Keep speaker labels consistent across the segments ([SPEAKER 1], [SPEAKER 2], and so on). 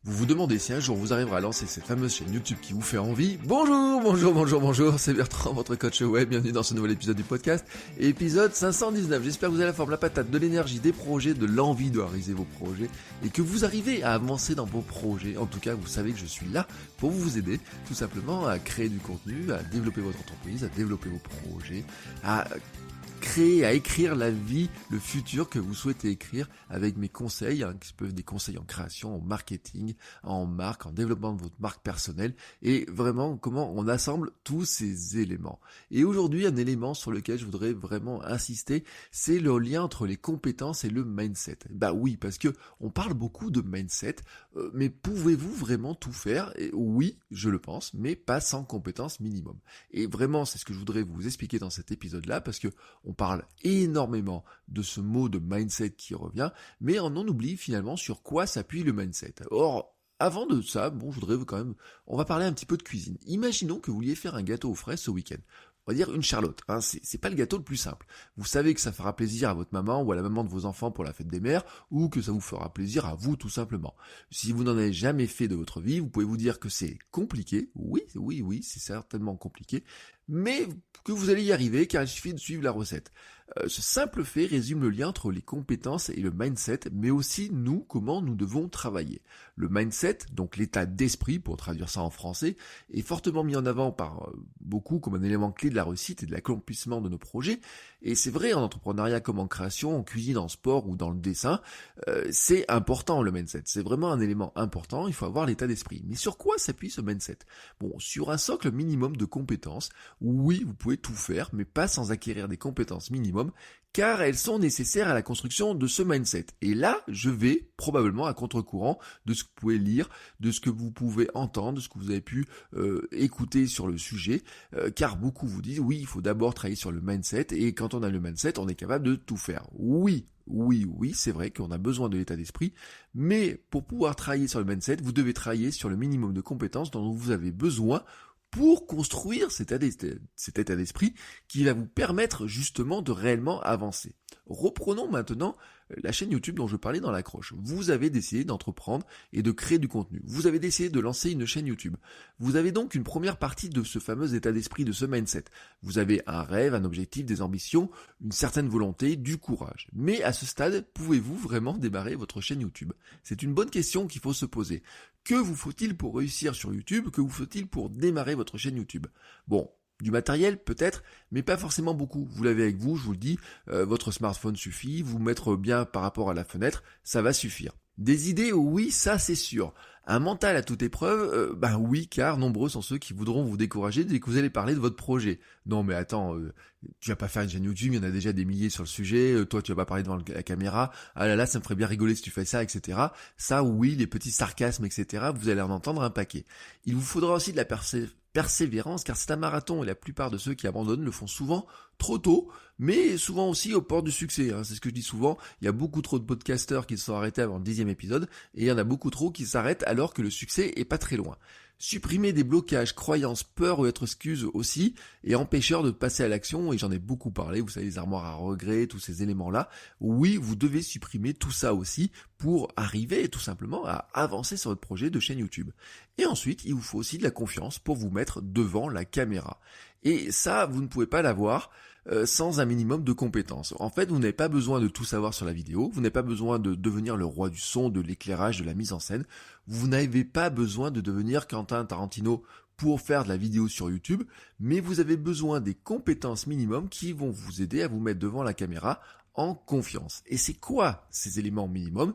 [SPEAKER 1] Vous vous demandez si un jour vous arriverez à lancer cette fameuse chaîne YouTube qui vous fait envie. Bonjour, c'est Bertrand, votre coach web, bienvenue dans ce nouvel épisode du podcast, épisode 519. J'espère que vous avez la forme, la patate, de l'énergie, des projets, de l'envie de réaliser vos projets, et que vous arrivez à avancer dans vos projets. En tout cas, vous savez que je suis là pour vous aider, tout simplement à créer du contenu, à développer votre entreprise, à développer vos projets, à créer, à écrire la vie, le futur que vous souhaitez écrire avec mes conseils, qui peuvent être des conseils en création, en marketing, en marque, en développement de votre marque personnelle, et vraiment comment on assemble tous ces éléments. Et aujourd'hui, un élément sur lequel je voudrais vraiment insister, c'est le lien entre les compétences et le mindset. Bah oui, parce que on parle beaucoup de mindset, mais pouvez-vous vraiment tout faire? Et oui, je le pense, mais pas sans compétences minimum. Et vraiment, c'est ce que je voudrais vous expliquer dans cet épisode-là, parce que on parle énormément de ce mot de mindset qui revient, mais on en oublie finalement sur quoi s'appuie le mindset. Or, avant de ça, je voudrais quand même, on va parler un petit peu de cuisine. Imaginons que vous vouliez faire un gâteau aux fraises ce week-end. On va dire une Charlotte, c'est pas le gâteau le plus simple. Vous savez que ça fera plaisir à votre maman ou à la maman de vos enfants pour la fête des mères, ou que ça vous fera plaisir à vous tout simplement. Si vous n'en avez jamais fait de votre vie, vous pouvez vous dire que c'est compliqué, oui, c'est certainement compliqué, mais que vous allez y arriver car il suffit de suivre la recette. Ce simple fait résume le lien entre les compétences et le mindset, mais aussi nous, comment nous devons travailler. Le mindset, donc l'état d'esprit, pour traduire ça en français, est fortement mis en avant par beaucoup comme un élément clé de la réussite et de l'accomplissement de nos projets. Et c'est vrai en entrepreneuriat comme en création, en cuisine, en sport ou dans le dessin, c'est important le mindset. C'est vraiment un élément important, il faut avoir l'état d'esprit. Mais sur quoi s'appuie ce mindset? Sur un socle minimum de compétences. Oui, vous pouvez tout faire, mais pas sans acquérir des compétences minimum, car elles sont nécessaires à la construction de ce mindset. Et là, je vais probablement à contre-courant de ce que vous pouvez lire, de ce que vous pouvez entendre, de ce que vous avez pu écouter sur le sujet, car beaucoup vous disent, oui, il faut d'abord travailler sur le mindset, et quand on a le mindset, on est capable de tout faire. Oui, c'est vrai qu'on a besoin de l'état d'esprit, mais pour pouvoir travailler sur le mindset, vous devez travailler sur le minimum de compétences dont vous avez besoin pour construire cet état d'esprit qui va vous permettre justement de réellement avancer. Reprenons maintenant la chaîne YouTube dont je parlais dans l'accroche. Vous avez décidé d'entreprendre et de créer du contenu. Vous avez décidé de lancer une chaîne YouTube. Vous avez donc une première partie de ce fameux état d'esprit, de ce mindset. Vous avez un rêve, un objectif, des ambitions, une certaine volonté, du courage. Mais à ce stade, pouvez-vous vraiment démarrer votre chaîne YouTube? C'est une bonne question qu'il faut se poser. Que vous faut-il pour réussir sur YouTube? Que vous faut-il pour démarrer votre chaîne YouTube? Du matériel peut-être, mais pas forcément beaucoup. Vous l'avez avec vous, je vous le dis, votre smartphone suffit, vous mettre bien par rapport à la fenêtre, ça va suffire. Des idées, oui, ça c'est sûr. Un mental à toute épreuve, oui, car nombreux sont ceux qui voudront vous décourager dès que vous allez parler de votre projet. Non mais attends, tu vas pas faire une chaîne YouTube, il y en a déjà des milliers sur le sujet, toi tu vas pas parler devant la caméra, ah là là ça me ferait bien rigoler si tu fais ça, etc. Ça oui, les petits sarcasmes, etc., vous allez en entendre un paquet. Il vous faudra aussi de la persévérance, car c'est un marathon et la plupart de ceux qui abandonnent le font souvent trop tôt, mais souvent aussi au port du succès. C'est ce que je dis souvent, il y a beaucoup trop de podcasteurs qui se sont arrêtés avant le 10e épisode, et il y en a beaucoup trop qui s'arrêtent alors que le succès est pas très loin. Supprimer des blocages, croyances, peurs ou être excuses aussi, et empêcheurs de passer à l'action, et j'en ai beaucoup parlé, vous savez, les armoires à regrets, tous ces éléments-là. Oui, vous devez supprimer tout ça aussi pour arriver tout simplement à avancer sur votre projet de chaîne YouTube. Et ensuite, il vous faut aussi de la confiance pour vous mettre devant la caméra. Et ça, vous ne pouvez pas l'avoir sans un minimum de compétences. En fait, vous n'avez pas besoin de tout savoir sur la vidéo, vous n'avez pas besoin de devenir le roi du son, de l'éclairage, de la mise en scène, vous n'avez pas besoin de devenir Quentin Tarantino pour faire de la vidéo sur YouTube, mais vous avez besoin des compétences minimum qui vont vous aider à vous mettre devant la caméra en confiance. Et c'est quoi ces éléments minimum?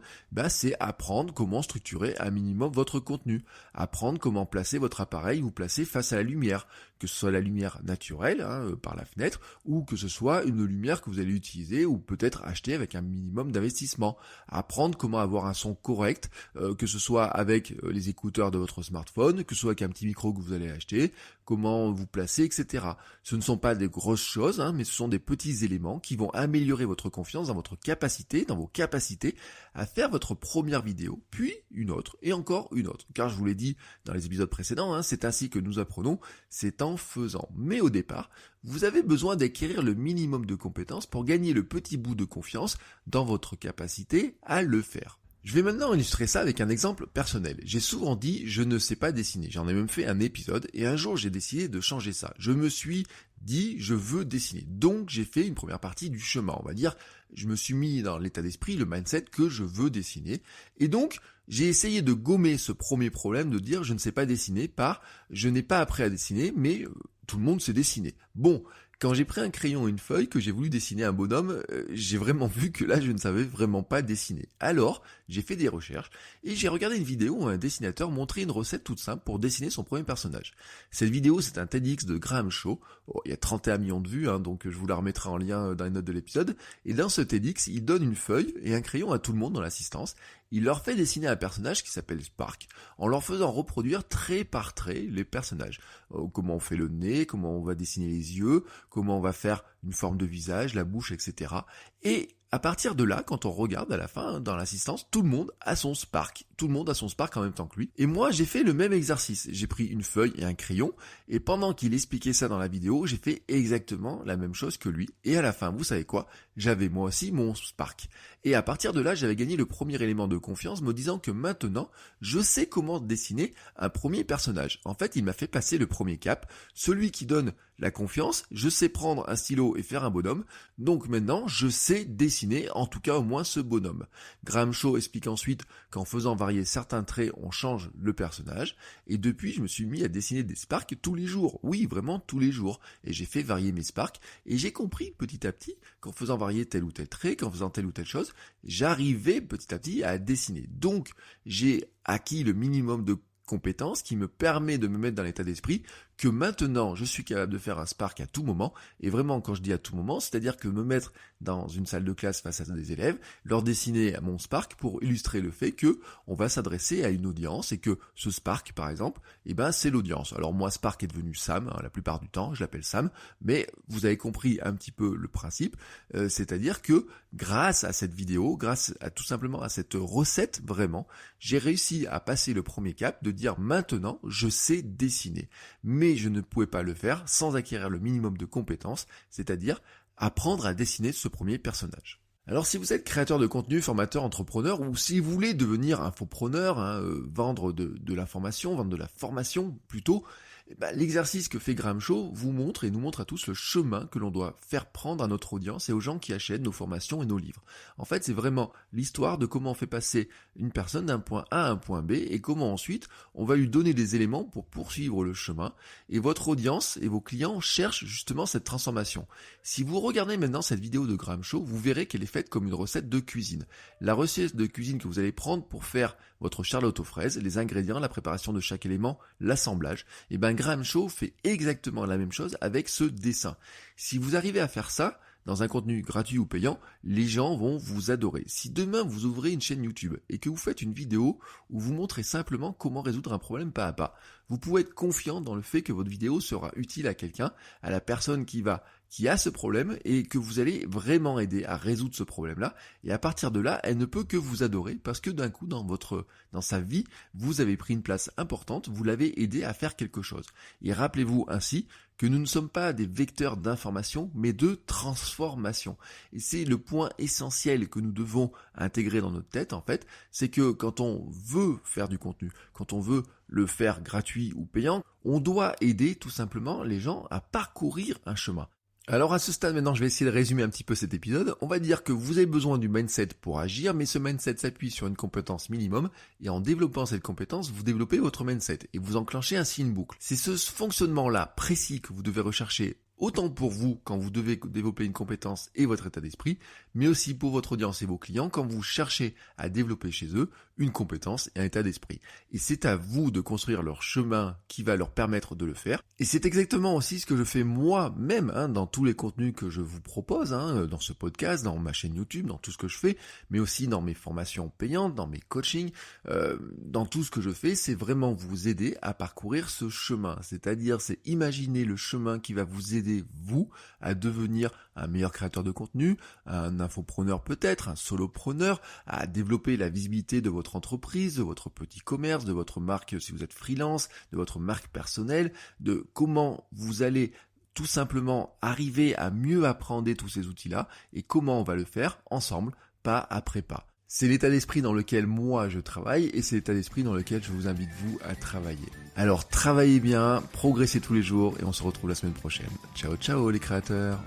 [SPEAKER 1] C'est apprendre comment structurer un minimum votre contenu, apprendre comment placer votre appareil, vous placer face à la lumière, que ce soit la lumière naturelle par la fenêtre, ou que ce soit une lumière que vous allez utiliser ou peut-être acheter avec un minimum d'investissement, apprendre comment avoir un son correct, que ce soit avec les écouteurs de votre smartphone, que ce soit avec un petit micro que vous allez acheter, comment vous placer, etc. Ce ne sont pas des grosses choses, mais ce sont des petits éléments qui vont améliorer votre confiance dans votre capacité, dans vos capacités à faire votre première vidéo, puis une autre, et encore une autre. Car je vous l'ai dit dans les épisodes précédents, c'est ainsi que nous apprenons, c'est en faisant. Mais au départ, vous avez besoin d'acquérir le minimum de compétences pour gagner le petit bout de confiance dans votre capacité à le faire. Je vais maintenant illustrer ça avec un exemple personnel. J'ai souvent dit je ne sais pas dessiner. J'en ai même fait un épisode et un jour j'ai décidé de changer ça. Je me suis dit je veux dessiner. Donc j'ai fait une première partie du chemin. On va dire je me suis mis dans l'état d'esprit, le mindset que je veux dessiner. Et donc j'ai essayé de gommer ce premier problème de dire je ne sais pas dessiner par je n'ai pas appris à dessiner mais tout le monde sait dessiner. Bon, quand j'ai pris un crayon et une feuille, que j'ai voulu dessiner un bonhomme, j'ai vraiment vu que là je ne savais vraiment pas dessiner. Alors, j'ai fait des recherches et j'ai regardé une vidéo où un dessinateur montrait une recette toute simple pour dessiner son premier personnage. Cette vidéo, c'est un TEDx de Graham Shaw. Oh, il y a 31 millions de vues, donc je vous la remettrai en lien dans les notes de l'épisode. Et dans ce TEDx, il donne une feuille et un crayon à tout le monde dans l'assistance. Il leur fait dessiner un personnage qui s'appelle Spark, en leur faisant reproduire trait par trait les personnages. Comment on fait le nez, comment on va dessiner les yeux, comment on va faire une forme de visage, la bouche, etc. Et à partir de là, quand on regarde à la fin, dans l'assistance, tout le monde a son Spark. Tout le monde a son Spark en même temps que lui. Et moi, j'ai fait le même exercice. J'ai pris une feuille et un crayon, et pendant qu'il expliquait ça dans la vidéo, j'ai fait exactement la même chose que lui. Et à la fin, vous savez quoi? J'avais moi aussi mon Spark. Et à partir de là, j'avais gagné le premier élément de confiance, me disant que maintenant, je sais comment dessiner un premier personnage. En fait, il m'a fait passer le premier cap, celui qui donne la confiance. Je sais prendre un stylo et faire un bonhomme, donc maintenant, je sais dessiner, en tout cas au moins ce bonhomme. Graham Shaw explique ensuite qu'en faisant varier certains traits, on change le personnage, et depuis, je me suis mis à dessiner des Sparks tous les jours. Oui, vraiment tous les jours. Et j'ai fait varier mes Sparks, et j'ai compris petit à petit qu'en faisant varier tel ou tel trait, qu'en faisant telle ou telle chose, j'arrivais petit à petit à dessiner. Donc, j'ai acquis le minimum de compétences qui me permet de me mettre dans l'état d'esprit que maintenant je suis capable de faire un Spark à tout moment, et vraiment quand je dis à tout moment, c'est-à-dire que me mettre dans une salle de classe face à des élèves, leur dessiner mon Spark pour illustrer le fait que on va s'adresser à une audience et que ce Spark par exemple, c'est l'audience. Alors moi Spark est devenu Sam, la plupart du temps je l'appelle Sam, mais vous avez compris un petit peu le principe, c'est-à-dire que grâce à cette vidéo, grâce à tout simplement à cette recette vraiment, j'ai réussi à passer le premier cap de dire maintenant je sais dessiner. Mais je ne pouvais pas le faire sans acquérir le minimum de compétences, c'est-à-dire apprendre à dessiner ce premier personnage. Alors si vous êtes créateur de contenu, formateur, entrepreneur, ou si vous voulez devenir infopreneur, vendre de l'information, vendre de la formation plutôt, l'exercice que fait Graham Shaw vous montre et nous montre à tous le chemin que l'on doit faire prendre à notre audience et aux gens qui achètent nos formations et nos livres. En fait, c'est vraiment l'histoire de comment on fait passer une personne d'un point A à un point B et comment ensuite on va lui donner des éléments pour poursuivre le chemin. Et votre audience et vos clients cherchent justement cette transformation. Si vous regardez maintenant cette vidéo de Graham Shaw, vous verrez qu'elle est faite comme une recette de cuisine. La recette de cuisine que vous allez prendre pour faire votre charlotte aux fraises, les ingrédients, la préparation de chaque élément, l'assemblage, Graham Shaw fait exactement la même chose avec ce dessin. Si vous arrivez à faire ça, dans un contenu gratuit ou payant, les gens vont vous adorer. Si demain vous ouvrez une chaîne YouTube et que vous faites une vidéo où vous montrez simplement comment résoudre un problème pas à pas, vous pouvez être confiant dans le fait que votre vidéo sera utile à quelqu'un, à la personne qui a ce problème et que vous allez vraiment aider à résoudre ce problème-là. Et à partir de là, elle ne peut que vous adorer parce que d'un coup, dans sa vie, vous avez pris une place importante, vous l'avez aidé à faire quelque chose. Et rappelez-vous ainsi que nous ne sommes pas des vecteurs d'information, mais de transformation. Et c'est le point essentiel que nous devons intégrer dans notre tête, en fait, c'est que quand on veut faire du contenu, quand on veut le faire gratuit ou payant, on doit aider tout simplement les gens à parcourir un chemin. Alors à ce stade maintenant, je vais essayer de résumer un petit peu cet épisode. On va dire que vous avez besoin du mindset pour agir, mais ce mindset s'appuie sur une compétence minimum, et en développant cette compétence, vous développez votre mindset, et vous enclenchez ainsi une boucle. C'est ce fonctionnement-là précis que vous devez rechercher, autant pour vous quand vous devez développer une compétence et votre état d'esprit, mais aussi pour votre audience et vos clients quand vous cherchez à développer chez eux une compétence et un état d'esprit. Et c'est à vous de construire leur chemin qui va leur permettre de le faire. Et c'est exactement aussi ce que je fais moi-même dans tous les contenus que je vous propose, dans ce podcast, dans ma chaîne YouTube, dans tout ce que je fais, mais aussi dans mes formations payantes, dans mes coachings, dans tout ce que je fais, c'est vraiment vous aider à parcourir ce chemin. C'est-à-dire, c'est imaginer le chemin qui va vous aider vous à devenir un meilleur créateur de contenu, un infopreneur peut-être, un solopreneur, à développer la visibilité de votre entreprise, de votre petit commerce, de votre marque si vous êtes freelance, de votre marque personnelle, de comment vous allez tout simplement arriver à mieux apprendre tous ces outils-là et comment on va le faire ensemble, pas après pas. C'est l'état d'esprit dans lequel moi je travaille et c'est l'état d'esprit dans lequel je vous invite vous à travailler. Alors travaillez bien, progressez tous les jours et on se retrouve la semaine prochaine. Ciao ciao les créateurs!